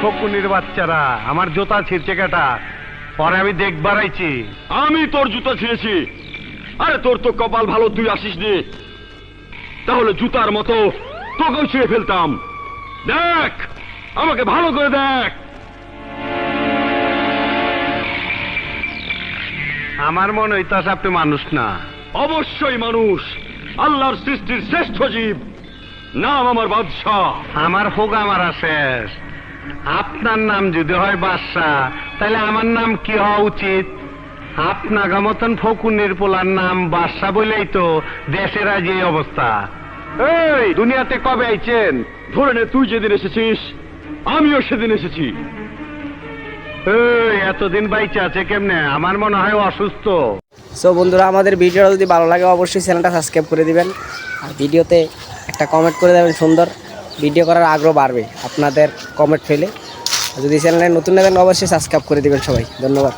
ফকুনির বাচ্চারা আমার জুতা ছিঁড়ছে কেটা, পরে আমি দেখবার আইছি। আমি তোর জুতা ছিঁড়েছি? আরে তোর তো কপাল ভালো, তুই আসিস নি, তাহলে জুতার মতো তোকেও ছিঁড়ে ফেলতাম। দেখ, আমাকে ভালো করে দেখ। আমার মনে হইতাছে আপনি মানুষ না। অবশ্যই মানুষ, আল্লাহর সৃষ্টির শ্রেষ্ঠ জীব, নাম আমার বাদশাহ। আমার হোগা মারা শেষ। আপনার নাম যদি হয় বাদশাহ, তাহলে আমার নাম কি হওয়া উচিত? আপনার মতন ফকুনির পোলার নাম বাদশাহ বলেই তো দেশের আজ এই অবস্থা। এই দুনিয়াতে কবে আইছেন? ধরে নে, তুই যেদিন এসেছিস আমিও সেদিন এসেছি। এই এতদিন বাইচে আছে কেমনে? আমার মনে হয় অসুস্থ। সো বন্ধুরা, আমাদের ভিডিওটা যদি ভালো লাগে অবশ্যই চ্যানেলটা সাবস্ক্রাইব করে দিবেন, আর ভিডিওতে একটা কমেন্ট করে দেবেন সুন্দর। ভিডিও করার আগ্রহ বাড়বে আপনাদের কমেন্ট ফেলে। যদি চ্যানেলে নতুন না থাকেন অবশ্যই সাবস্ক্রাইব করে দিবেন সবাই। ধন্যবাদ।